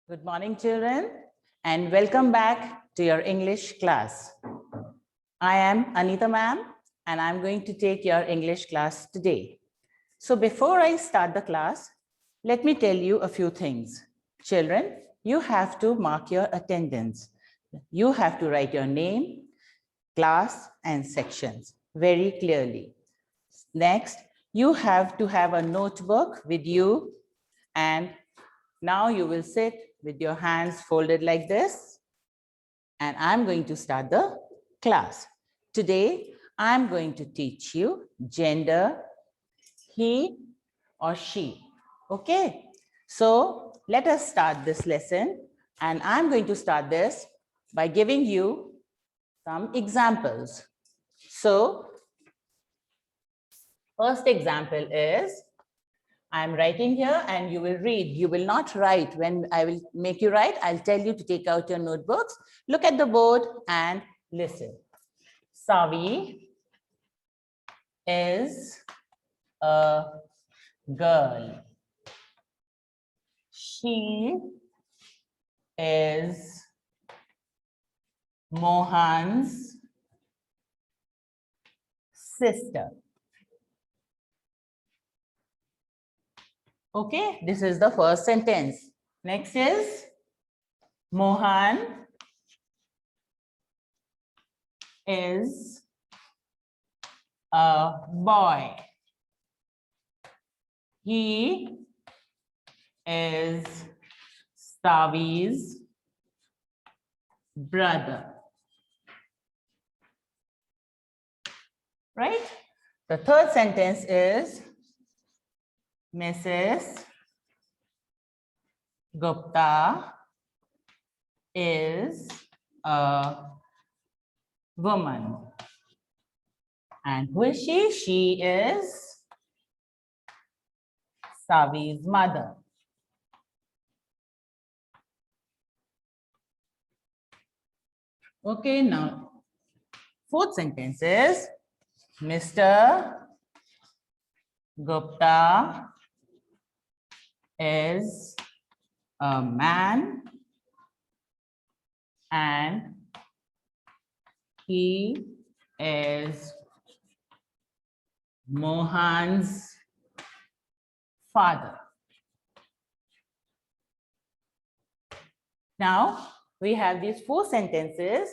Good morning, children, and welcome back to your English class. I am Anita ma'am, and I'm going to take your English class today. So before I start the class, let me tell you a few things. Children, you have to mark your attendance. You have to write your name, class, and sections very clearly. Next, you have to have a notebook with you, and now you will sit with your hands folded like this, and I'm going to start the class. Today, I'm going to teach you gender, he or she. Okay, so let us start this lesson, and I'm going to start this by giving you some examples. So, first example is, I'm writing here and you will read. You will not write. When I will make you write, I'll tell you to take out your notebooks, look at the board and listen. Savi is a girl. She is Mohan's sister. Okay, this is the first sentence. Next is Mohan is a boy. He is Savi's brother. Right? The third sentence is Mrs. Gupta is a woman. And who is she? She is Savi's mother. Okay, now fourth sentence is Mr. Gupta is a man and he is Mohan's father. Now, we have these four sentences,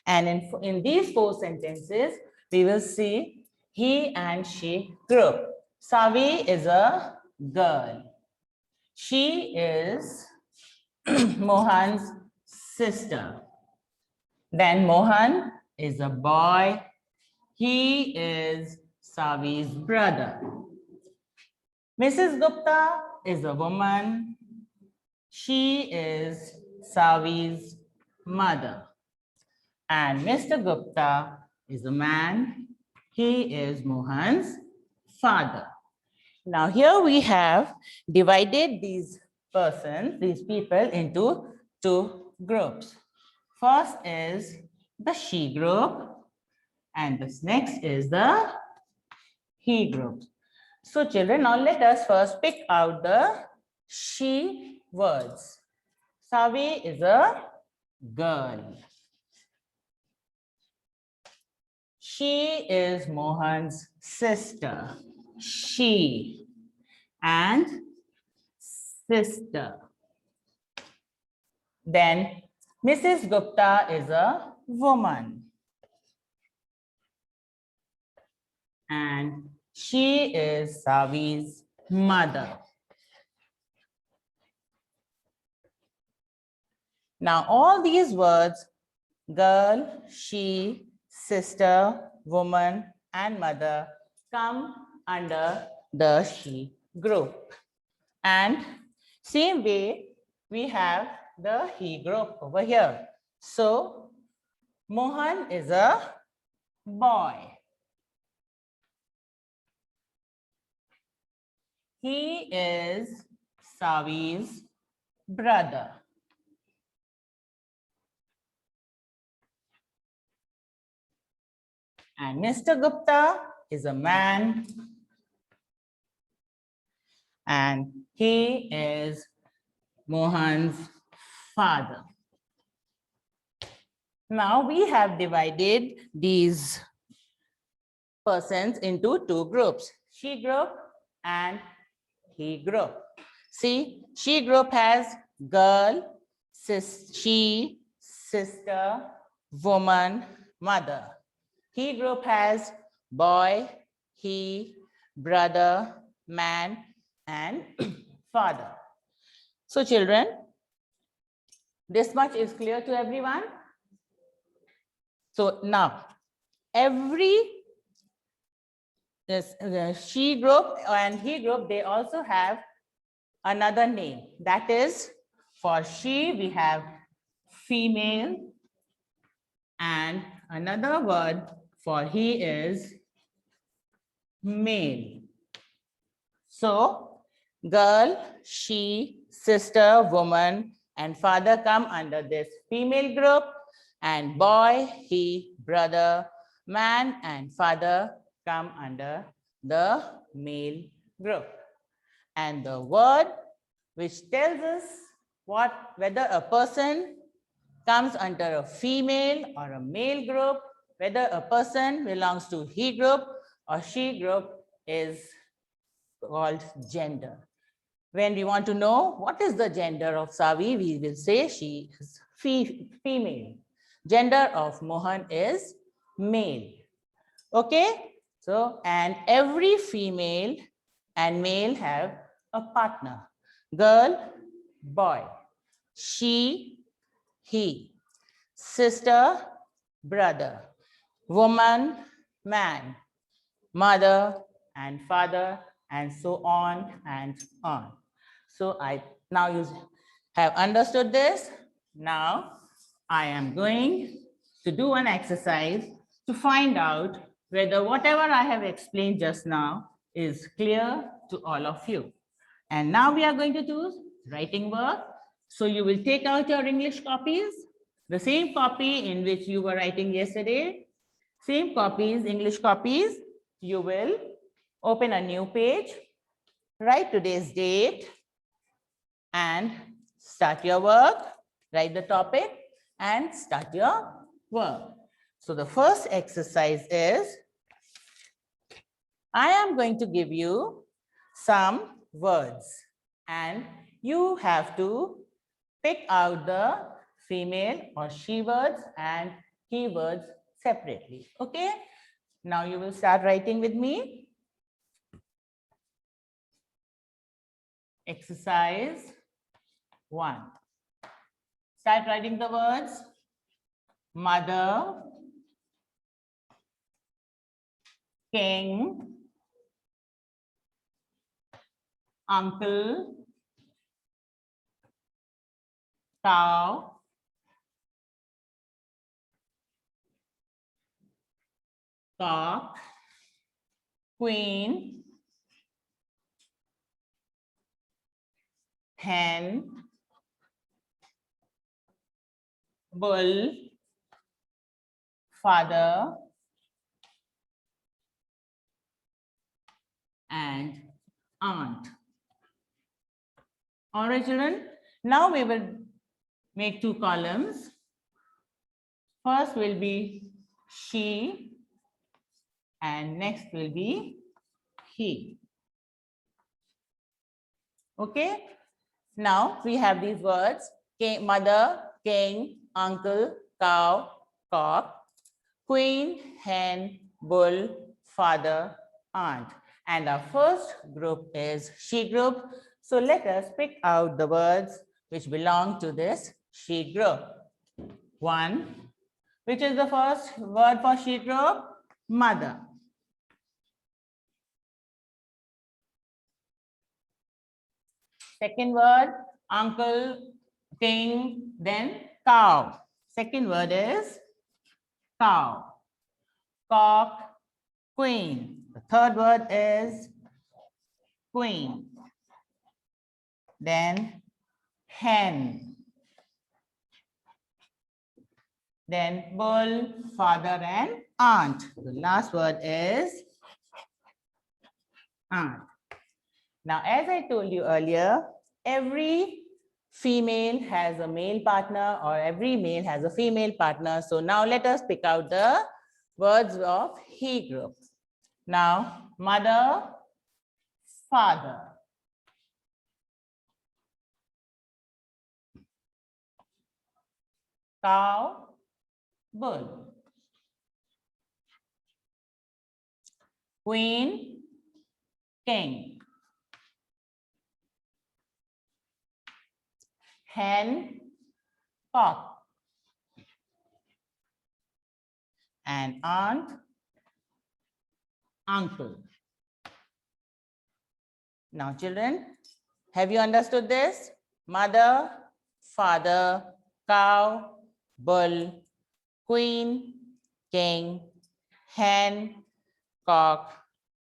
and in these four sentences, we will see he and she group. Savi is a girl. She is Mohan's sister. Then Mohan is a boy. He is Savi's brother. Mrs. Gupta is a woman. She is Savi's mother. And Mr. Gupta is a man. He is Mohan's father. Now here we have divided these persons, these people into two groups. First is the she group and this next is the he group. So children, now let us first pick out the she words. Savi is a girl. She is Mohan's sister. She and sister. Then Mrs. Gupta is a woman. And she is Savi's mother. Now all these words, girl, she, sister, woman, and mother come under the she group. And same way, we have the he group over here. So Mohan is a boy. He is Savi's brother. And Mr. Gupta is a man. And he is Mohan's father. Now we have divided these persons into two groups, she group and he group. See, she group has girl, she, sister, woman, mother. He group has boy, he, brother, man, and father. So children, this much is clear to everyone. So now, every she group and he group, they also have another name. That is, for she, we have female, and another word for he is male. So, girl, she, sister, woman, and father come under this female group, and boy, he, brother, man, and father come under the male group. And the word which tells us whether a person comes under a female or a male group, whether a person belongs to he group or she group, is called gender. When we want to know what is the gender of Savi, we will say she is female. Gender of Mohan is male. Okay? So, and every female and male have a partner. Girl, boy. She, he. Sister, brother. Woman, man. Mother and father, and so on and on. So now you have understood this. Now I am going to do an exercise to find out whether whatever I have explained just now is clear to all of you. And now we are going to do writing work. So you will take out your English copies, the same copy in which you were writing yesterday, same copies, English copies. You will open a new page, write today's date, and start your work. Write the topic and start your work. So the first exercise is, I am going to give you some words, and you have to pick out the female or she words and he words separately. Okay? Now you will start writing with me. Exercise 1. Start writing the words mother, king, uncle, cow, cock, queen, hen, bull, father, and aunt. All right, children. Now we will make two columns. First will be she, and next will be he. Okay. Now we have these words: king, mother, king, uncle, cow, cock, queen, hen, bull, father, aunt. And our first group is she group. So let us pick out the words which belong to this she group. 1. Which is the first word for she group? Mother. Second word, uncle, king, then cow. Second word is cow. Cock, queen. The third word is queen. Then hen. Then bull, father, and aunt. The last word is aunt. Now, as I told you earlier, every female has a male partner or every male has a female partner. So now let us pick out the words of he group. Now, mother, father. Cow, bull. Queen, king. Hen, cock. And aunt, uncle. Now children, have you understood this? Mother, father, cow, bull, queen, king, hen, cock,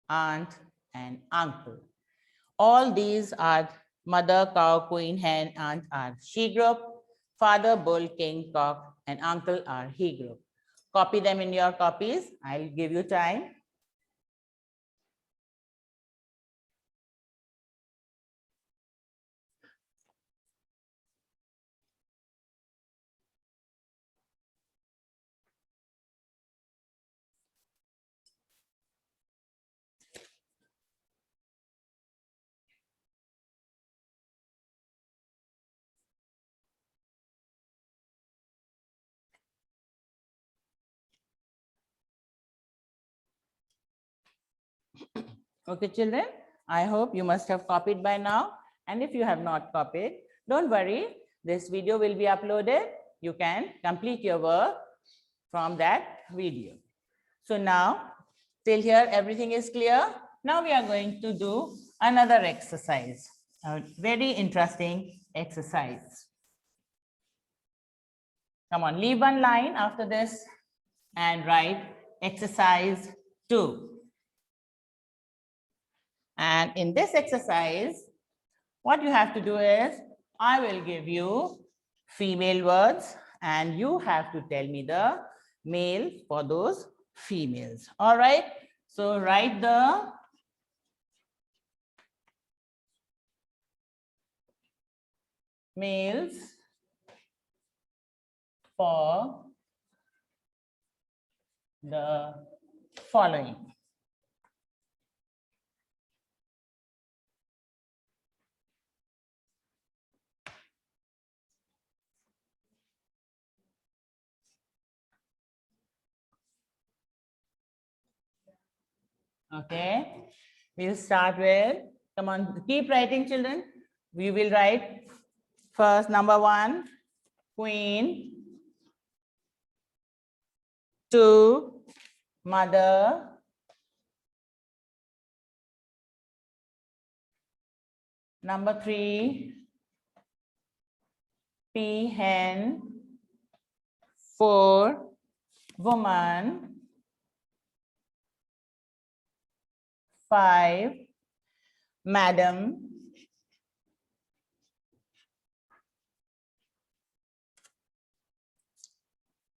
aunt, and uncle. All these are mother, cow, queen, hen, aunt are she group. Father, bull, king, cock, and uncle are he group. Copy them in your copies. I'll give you time. Okay, children, I hope you must have copied by now. And if you have not copied, don't worry. This video will be uploaded. You can complete your work from that video. So now, till here, everything is clear. Now we are going to do another exercise, a very interesting exercise. Come on, leave one line after this and write exercise 2. And in this exercise, what you have to do is, I will give you female words and you have to tell me the male for those females. All right. So write the males for the following. Okay, we'll start with, come on, keep writing children. We will write first number 1, queen, 2, mother, number 3, peahen, 4, woman, 5, madam,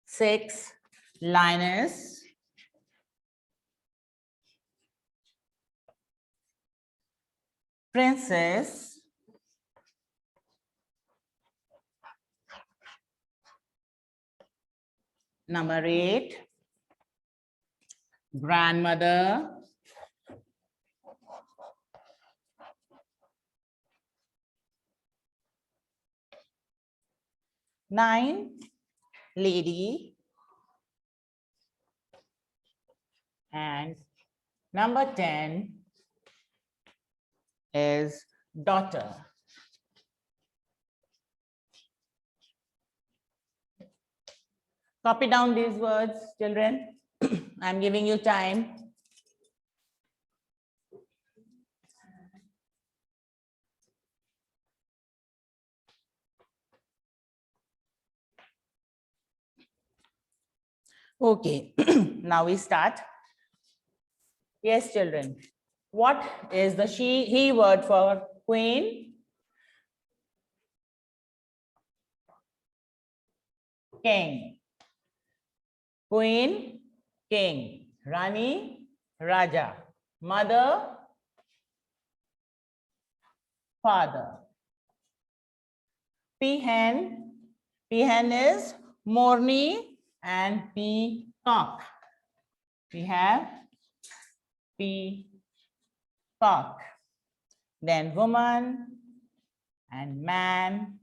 6, lioness, 7, princess, 8, grandmother, 9, lady, and number 10 is daughter. Copy down these words, children. I'm giving you time. Okay, now we start. Yes, children. What is the he word for queen? King. Queen, king. Rani, Raja. Mother, father. Peahen. Peahen is Morni and peacock. We have peacock. Then woman and man,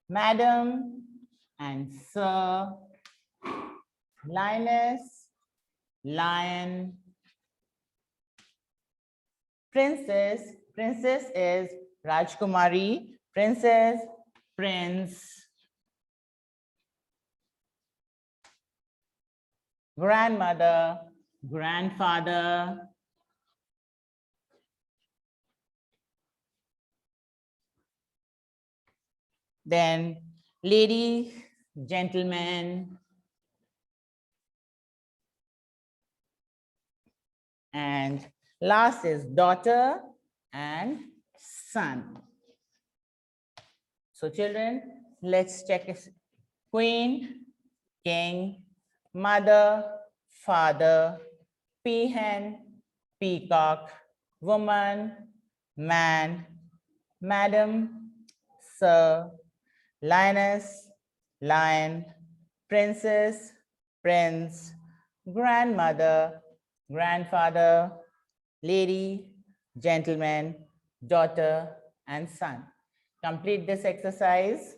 madam and sir, lioness, lion, princess. Princess is Rajkumari, princess, prince, grandmother, grandfather, then lady, gentleman, and last is daughter and son. So children, let's check this. Queen, king, mother, father, peahen, peacock, woman, man, madam, sir, lioness, lion, princess, prince, grandmother, grandfather, lady, gentleman, daughter, and son. Complete this exercise.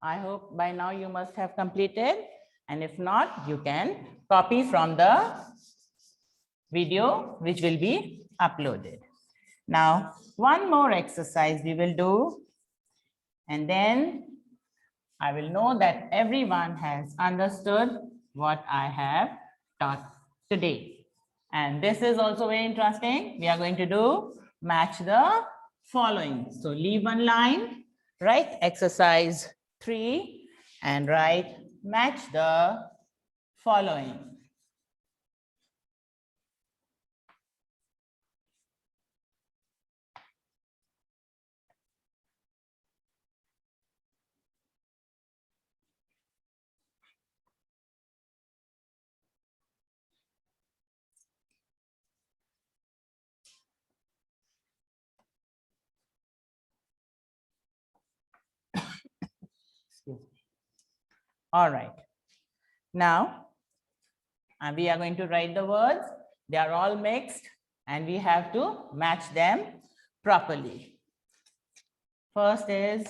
I hope by now you must have completed, and if not, you can copy from the video which will be uploaded. Now, one more exercise we will do, and then I will know that everyone has understood what I have taught today. And this is also very interesting. We are going to do match the following. So leave one line, write exercise 3, and write match the following. Excuse me. All right. Now, we are going to write the words. They are all mixed, and we have to match them properly. First is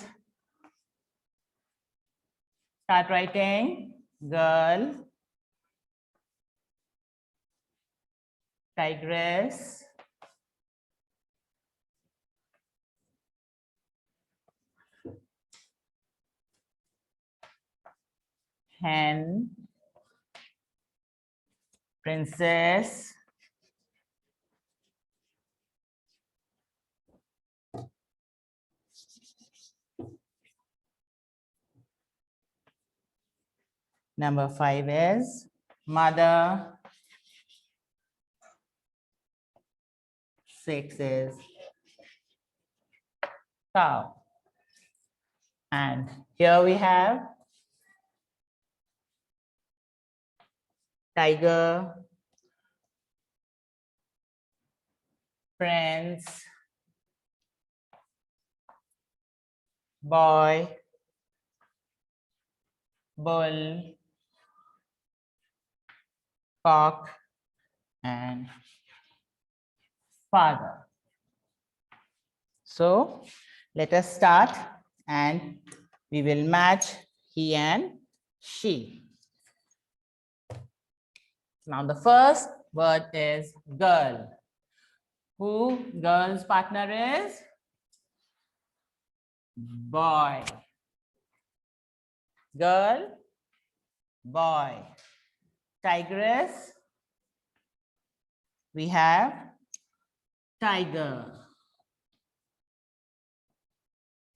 start writing girl, tigress, hen, princess, number 5 is mother, 6 is cow, and here we have tiger, prince, boy, bull, cock, and father. So let us start, and we will match he and she. Now the first word is girl. Who girl's partner is? Boy. Girl, boy. Tigress, we have tiger.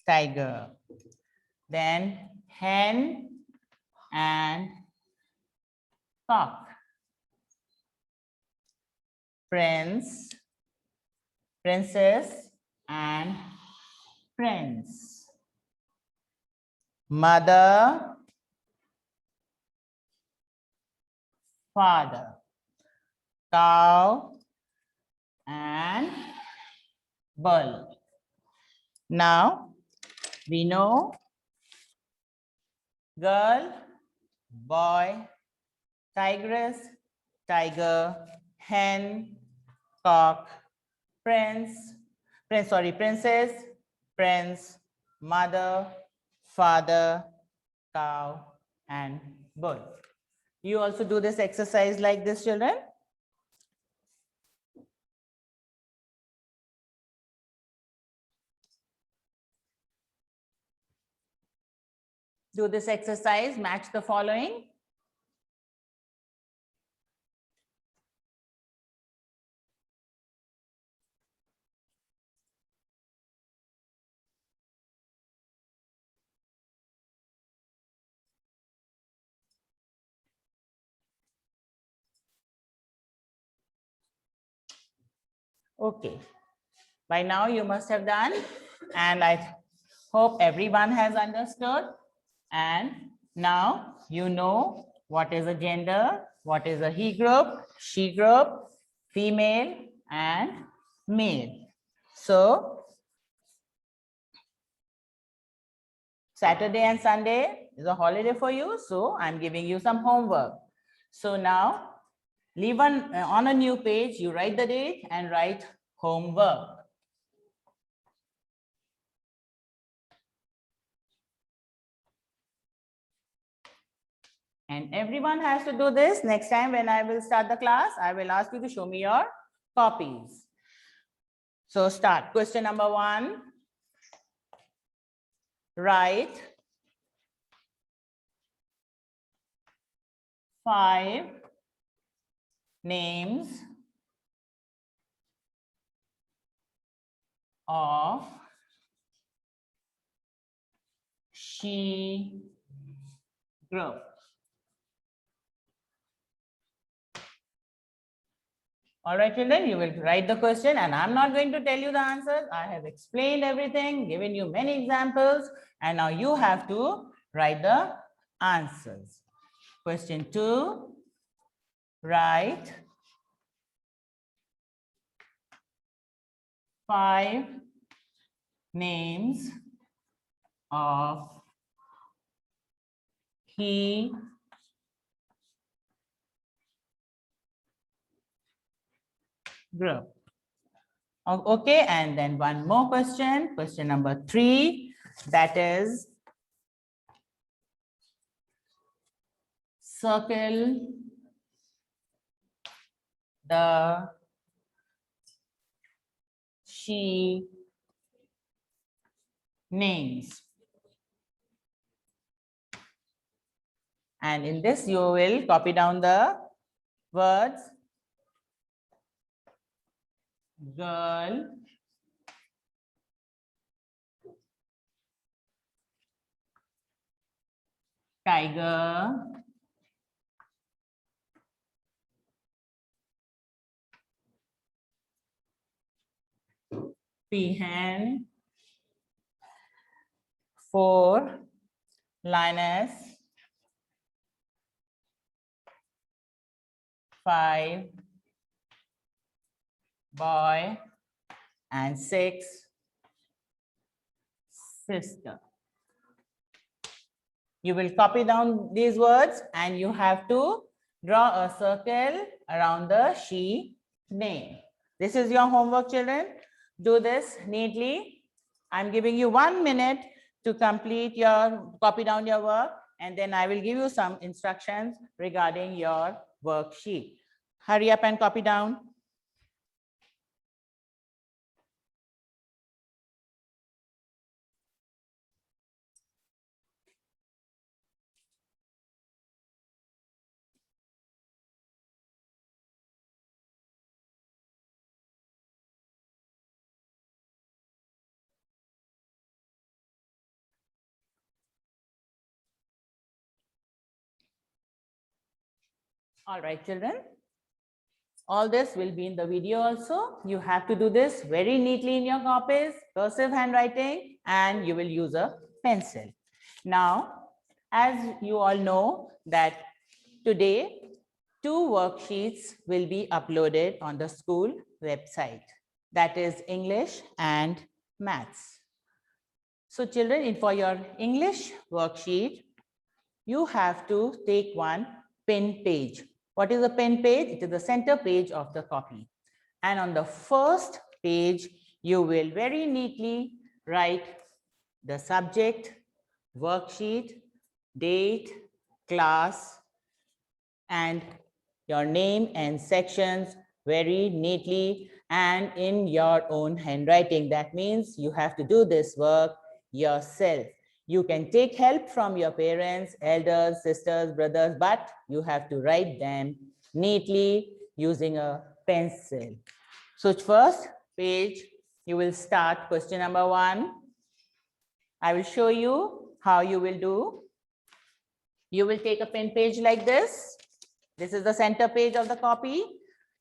Tiger. Then hen and cock. Prince, princess and prince. Mother, father. Cow and bull. Now we know girl, boy, tigress, tiger, hen, cock, princess, prince, mother, father, cow, and bull. You also do this exercise like this, children? Do this exercise, match the following. Okay. By now you must have done, and I hope everyone has understood. And now you know what is a gender, what is a he group, she group, female and male. So Saturday and Sunday is a holiday for you, so I'm giving you some homework. So now leave on a new page, you write the date and write homework. And everyone has to do this. Next time when I will start the class, I will ask you to show me your copies. So start. Question number 1. Write 5 names of she group. All right, children, you will write the question and I'm not going to tell you the answers. I have explained everything, given you many examples, and now you have to write the answers. Question 2, write 5 names of he group. Okay, and then one more question, question number 3, that is circle the she names. And in this, you will copy down the words girl, tiger, peahen, 4, lioness, 5, boy, and 6, sister. You will copy down these words and you have to draw a circle around the she name. This is your homework, children. Do this neatly. I'm giving you 1 minute to complete your, copy down your work, and then I will give you some instructions regarding your worksheet. Hurry up and copy down. All right, children. All this will be in the video also. You have to do this very neatly in your copies, cursive handwriting, and you will use a pencil. Now, as you all know that today, 2 worksheets will be uploaded on the school website. That is English and Maths. So children, for your English worksheet, you have to take one pin page. What is a pin page? It is the center page of the copy. And on the first page, you will very neatly write the subject, worksheet, date, class, and your name and sections very neatly and in your own handwriting. That means you have to do this work yourself. You can take help from your parents, elders, sisters, brothers, but you have to write them neatly using a pencil. So first page, you will start question number 1. I will show you how you will do. You will take a pen page like this. This is the center page of the copy.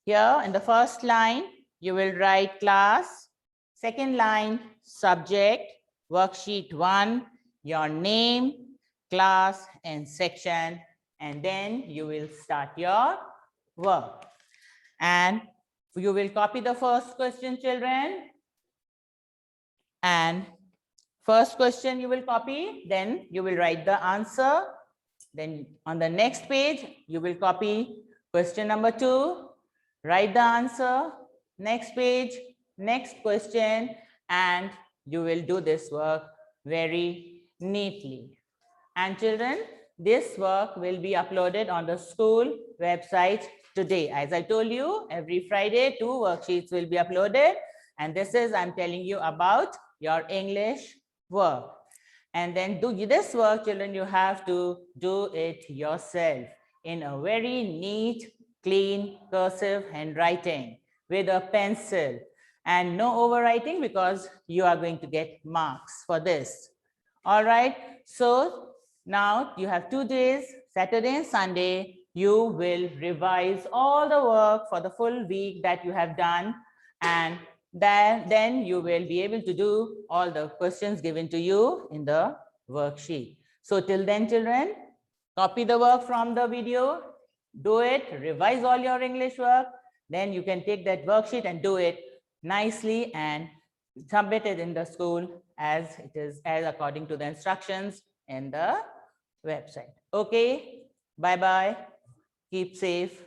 Here in the first line, you will write class. Second line, subject, worksheet 1, your name, class, and section. And then you will start your work. And you will copy the first question, children. And first question you will copy, then you will write the answer. Then on the next page, you will copy question number 2, write the answer, next page, next question, and you will do this work very neatly. And children, this work will be uploaded on the school website today. As I told you, every Friday, 2 worksheets will be uploaded. And this is, I'm telling you about your English work. And then do this work, children, you have to do it yourself in a very neat, clean, cursive handwriting with a pencil. And no overwriting because you are going to get marks for this. All right. So now you have 2 days, Saturday and Sunday. You will revise all the work for the full week that you have done. And then you will be able to do all the questions given to you in the worksheet. So till then, children, copy the work from the video, do it, revise all your English work. Then you can take that worksheet and do it nicely and submit it in the school as it is, as according to the instructions in the website. Okay, bye-bye. Keep safe.